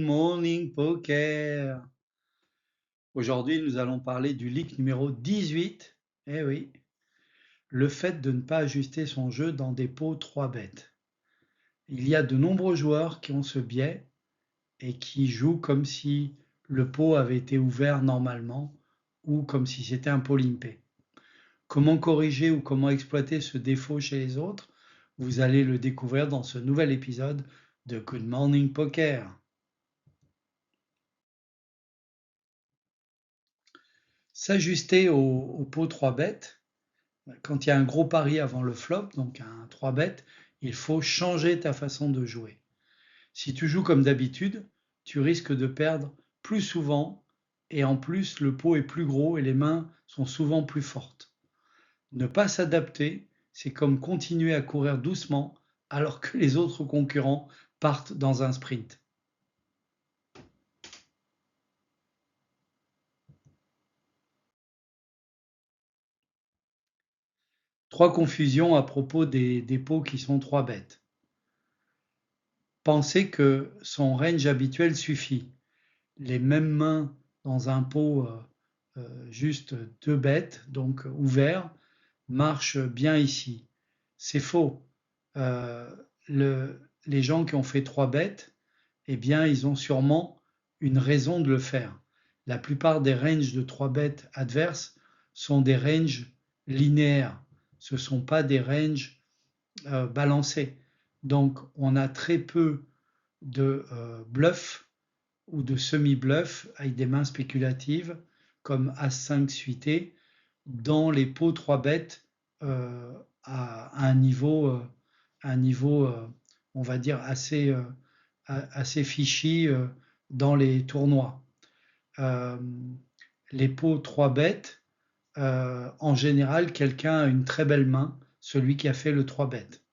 Morning Poker. Aujourd'hui, nous allons parler du leak numéro 18. Eh oui, le fait de ne pas ajuster son jeu dans des pots 3 bêtes. Il y a de nombreux joueurs qui ont ce biais et qui jouent comme si le pot avait été ouvert normalement ou comme si c'était un pot limpé. Comment corriger ou comment exploiter ce défaut chez les autres? Vous allez le découvrir dans ce nouvel épisode de Good Morning Poker. S'ajuster au pot 3 bêtes, quand il y a un gros pari avant le flop, donc un 3 bêtes, il faut changer ta façon de jouer. Si tu joues comme d'habitude, tu risques de perdre plus souvent et en plus le pot est plus gros et les mains sont souvent plus fortes. Ne pas s'adapter, c'est comme continuer à courir doucement alors que les autres concurrents partent dans un sprint. Trois confusions à propos des pots qui sont 3 bêtes. Penser que son range habituel suffit. Les mêmes mains dans un pot juste 2 bêtes, donc ouvert, marchent bien ici. C'est faux. Euh, les gens qui ont fait 3 bêtes, eh bien, ils ont sûrement une raison de le faire. La plupart des ranges de 3 bêtes adverses sont des ranges linéaires. Ce ne sont pas des ranges balancés. Donc, on a très peu de bluffs ou de semi-bluff avec des mains spéculatives comme As-5 suité dans les pots 3 bêtes à un niveau on va dire, assez fishy dans les tournois. Euh, les pots 3 bêtes, en général, quelqu'un a une très belle main, celui qui a fait le 3 bêtes.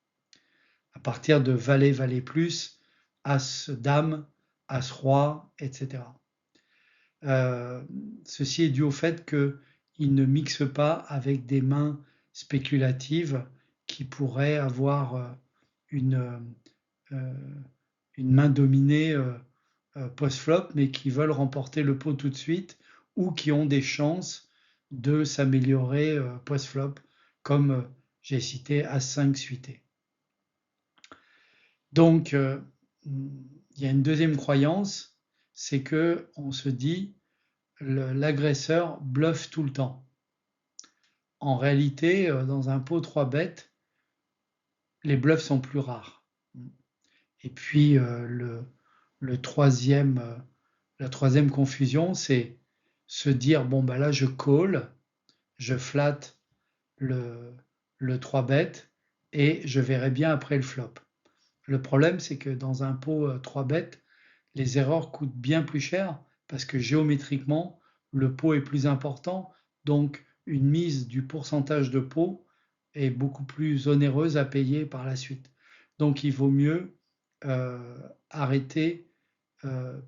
À partir de valet, valet plus, as, dame, as, roi, etc. Ceci est dû au fait qu'il ne mixe pas avec des mains spéculatives qui pourraient avoir une, euh, une main dominée post-flop, mais qui veulent remporter le pot tout de suite ou qui ont des chances de s'améliorer post-flop, comme j'ai cité As-5 suité. Donc, il y a une deuxième croyance, c'est que on se dit l'agresseur bluffe tout le temps. En réalité, dans un pot 3 bêtes, les bluffs sont plus rares. Et puis, le troisième, la troisième confusion, c'est se dire, bon, bah là, je call, je flatte le, le 3 bêtes et je verrai bien après le flop. Le problème, c'est que dans un pot 3 bêtes, les erreurs coûtent bien plus cher parce que géométriquement, le pot est plus important, donc une mise du pourcentage de pot est beaucoup plus onéreuse à payer par la suite. Donc il vaut mieux arrêter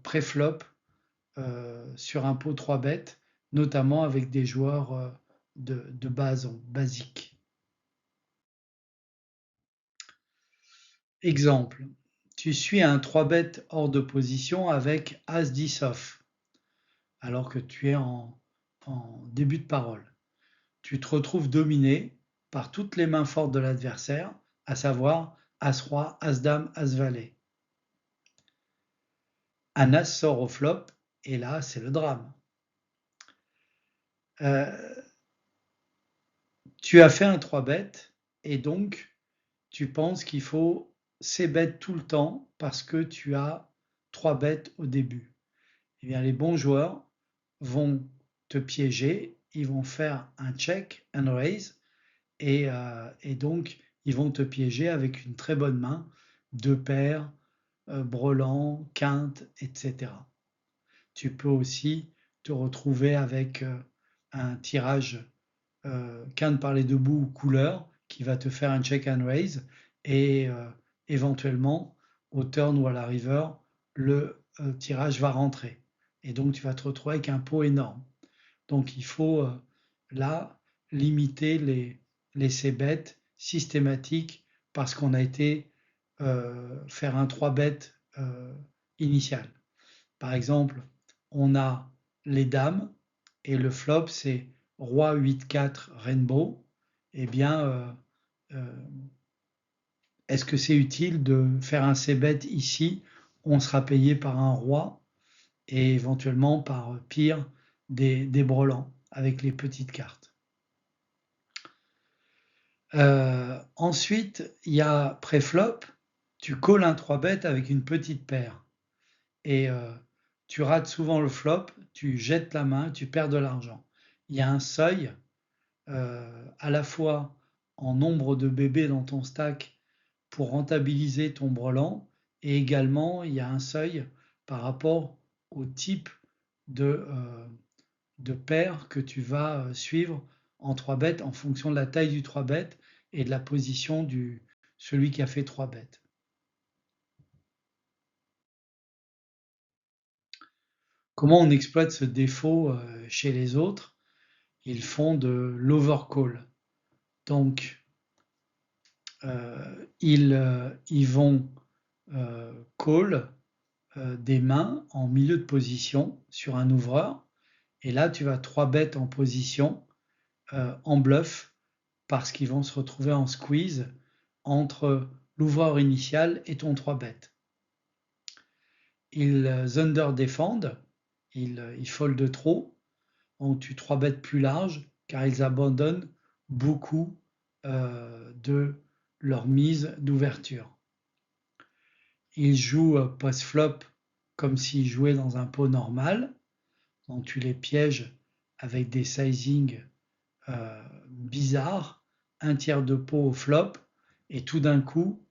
pré-flop sur un pot 3 bêtes, notamment avec des joueurs de base, basique. Exemple, tu suis un 3 bêtes hors de position avec As-10 off, alors que tu es en début de parole. Tu te retrouves dominé par toutes les mains fortes de l'adversaire, à savoir As-Roi, As-Dame, As-Valet. Un As sort au flop, et là, c'est le drame. Tu as fait un 3 bêtes, et donc tu penses qu'il faut c-bet tout le temps parce que tu as 3 bêtes au début. Eh bien, les bons joueurs vont te piéger, ils vont faire un check, un raise, et donc ils vont te piéger avec une très bonne main, deux paires, brelan, quinte, etc. Tu peux aussi te retrouver avec un tirage quinte par les deux bouts ou couleur qui va te faire un check and raise et éventuellement au turn ou à la river, le tirage va rentrer. Et donc tu vas te retrouver avec un pot énorme. Donc il faut là limiter les c-bets systématiques parce qu'on a été faire un 3 bet initial. par exemple, on a les dames et le flop c'est roi 8-4 rainbow, eh bien, est-ce que c'est utile de faire un c-bet ici? On sera payé par un roi et éventuellement par pire des brelans avec les petites cartes. Ensuite, il y a pré-flop, tu colles un 3-bet avec une petite paire et tu rates souvent le flop, tu jettes la main, tu perds de l'argent. Il y a un seuil à la fois en nombre de bébés dans ton stack pour rentabiliser ton brelan et également il y a un seuil par rapport au type de paire que tu vas suivre en 3 bêtes en fonction de la taille du 3 bêtes et de la position du celui qui a fait 3 bêtes. Comment on exploite ce défaut chez les autres? Ils font de l'overcall. Donc, ils vont call des mains en milieu de position sur un ouvreur. Et là, tu vas 3 bêtes en position en bluff parce qu'ils vont se retrouver en squeeze entre l'ouvreur initial et ton 3 bêtes. Ils under-défendent, ils foldent trop, donc tu 3 bêtes plus large car ils abandonnent beaucoup de leur mise d'ouverture. Ils jouent post-flop comme s'ils jouaient dans un pot normal, donc tu les pièges avec des sizing bizarres, un tiers de pot au flop, et tout d'un coup,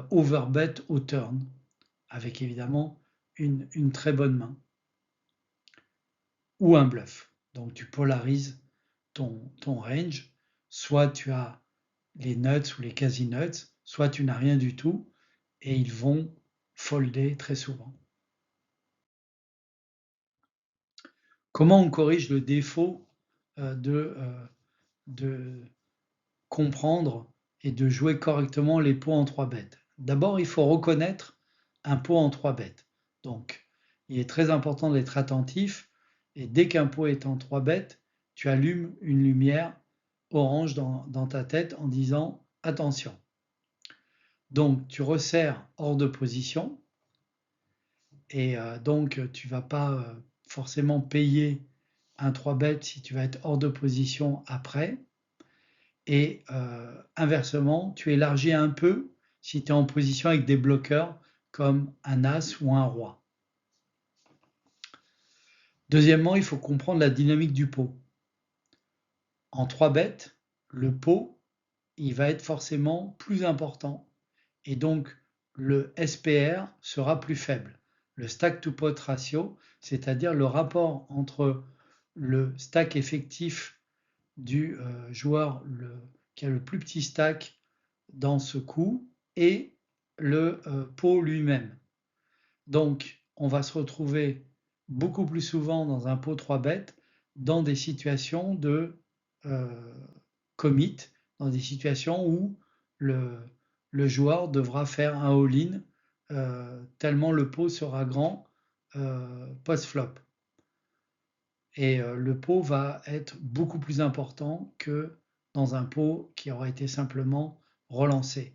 overbet au turn, avec évidemment une très bonne main, ou un bluff. Donc tu polarises ton range, soit tu as les nuts ou les quasi-nuts, soit tu n'as rien du tout, et ils vont folder très souvent. Comment on corrige le défaut de comprendre et de jouer correctement les pots en 3 bêtes? D'abord, il faut reconnaître un pot en 3 bêtes. Donc, il est très important d'être attentif et dès qu'un pot est en 3 bêtes, tu allumes une lumière orange dans ta tête en disant attention. Donc, tu resserres hors de position et donc tu ne vas pas forcément payer un 3 bêtes si tu vas être hors de position après. Et inversement, tu élargis un peu si tu es en position avec des bloqueurs comme un as ou un roi. Deuxièmement, il faut comprendre la dynamique du pot. En 3 bêtes, le pot, il va être forcément plus important et donc le SPR sera plus faible. Le stack to pot ratio, c'est-à-dire le rapport entre le stack effectif du joueur qui a le plus petit stack dans ce coup et le pot lui-même. Donc, on va se retrouver beaucoup plus souvent dans un pot 3 bêtes dans des situations de commit, dans des situations où le joueur devra faire un all-in tellement le pot sera grand post-flop. Et le pot va être beaucoup plus important que dans un pot qui aura été simplement relancé.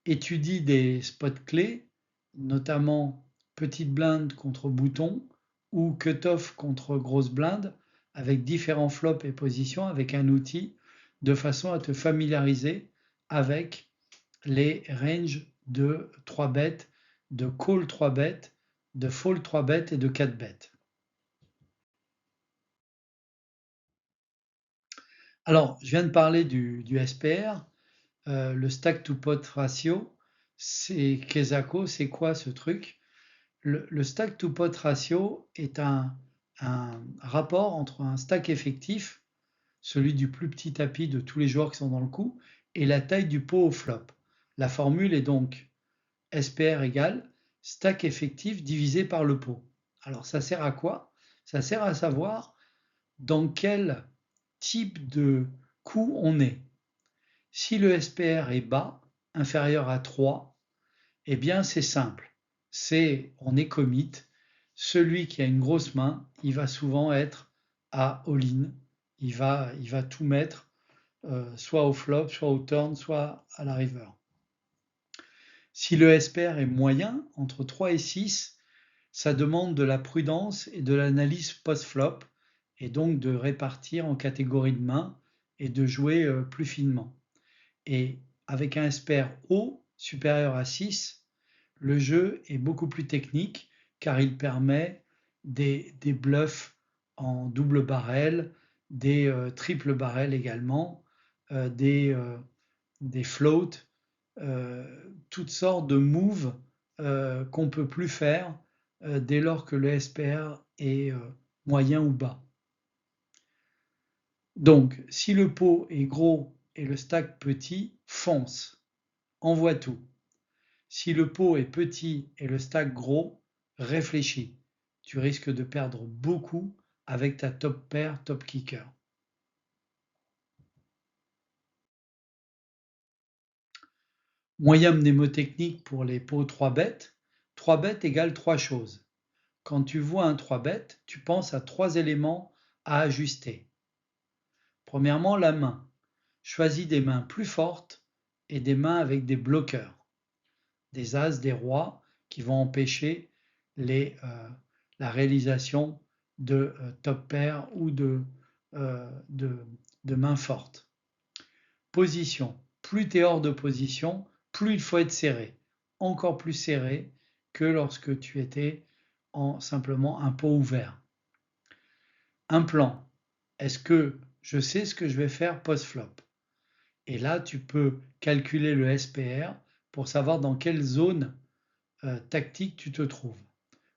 Étudie des spots clés, notamment petite blinde contre bouton ou cut-off contre grosse blinde, avec différents flops et positions, avec un outil, de façon à te familiariser avec les ranges de 3 bêtes, de call 3 bêtes, de fold 3 bêtes et de 4 bêtes. Alors, je viens de parler du SPR, le stack to pot ratio. C'est Kesako, c'est quoi ce truc? Le stack to pot ratio est un rapport entre un stack effectif, celui du plus petit tapis de tous les joueurs qui sont dans le coup, et la taille du pot au flop. La formule est donc SPR égale stack effectif divisé par le pot. Alors ça sert à quoi? Ça sert à savoir dans quel type de coup on est. Si le SPR est bas, inférieur à 3, eh bien c'est simple. on est commit. Celui qui a une grosse main, il va souvent être à all-in. Il va tout mettre, soit au flop, soit au turn, soit à la river. Si le SPR est moyen, entre 3 et 6, ça demande de la prudence et de l'analyse post-flop, et donc de répartir en catégories de mains et de jouer plus finement. Et avec un SPR haut, supérieur à 6, le jeu est beaucoup plus technique car il permet des bluffs en double barrel, des triples barrels également, des floats, toutes sortes de moves qu'on ne peut plus faire dès lors que le SPR est moyen ou bas. Donc, si le pot est gros et le stack petit, fonce, envoie tout. Si le pot est petit et le stack gros, réfléchis. Tu risques de perdre beaucoup avec ta top pair, top kicker. Moyen mnémotechnique pour les pots 3 bêtes. 3 bêtes égale 3 choses. Quand tu vois un 3 bêtes, tu penses à 3 éléments à ajuster. Premièrement, la main. Choisis des mains plus fortes et des mains avec des bloqueurs. Des as, des rois qui vont empêcher la réalisation de top pair ou de mains fortes. Position. Plus tu es hors de position, plus il faut être serré. Encore plus serré que lorsque tu étais en simplement un pot ouvert. Un plan. Est-ce que je sais ce que je vais faire post-flop? Et là, tu peux calculer le SPR pour savoir dans quelle zone tactique tu te trouves.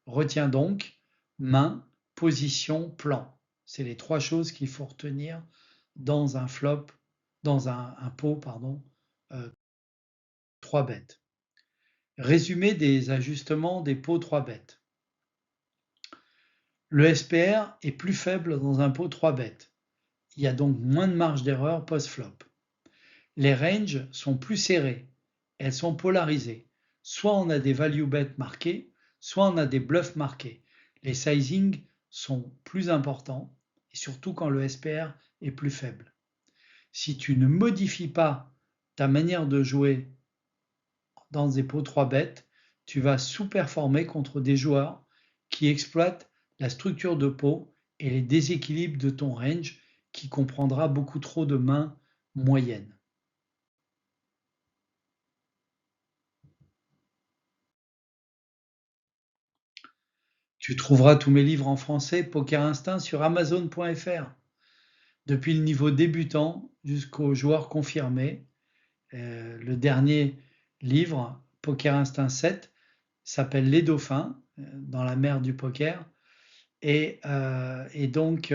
Retiens donc main, position, plan. C'est les 3 choses qu'il faut retenir dans un flop, dans un pot, 3 bêtes. Résumé des ajustements des pots 3 bêtes. Le SPR est plus faible dans un pot 3 bêtes. Il y a donc moins de marge d'erreur post-flop. Les ranges sont plus serrées. Elles sont polarisées. Soit on a des value bets marqués, soit on a des bluffs marqués. Les sizing sont plus importants, et surtout quand le SPR est plus faible. Si tu ne modifies pas ta manière de jouer dans des pots 3 bêtes, tu vas sous-performer contre des joueurs qui exploitent la structure de pot et les déséquilibres de ton range qui comprendra beaucoup trop de mains moyennes. Tu trouveras tous mes livres en français Poker Instinct sur Amazon.fr. Depuis le niveau débutant jusqu'au joueur confirmé. Le dernier livre, Poker Instinct 7, s'appelle Les Dauphins, dans la mer du poker. Et donc,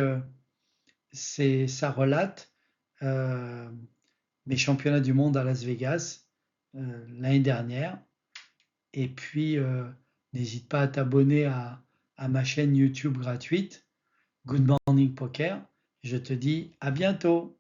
ça relate mes championnats du monde à Las Vegas l'année dernière. Et puis, n'hésite pas à t'abonner à ma chaîne YouTube gratuite, Good Morning Poker. Je te dis à bientôt.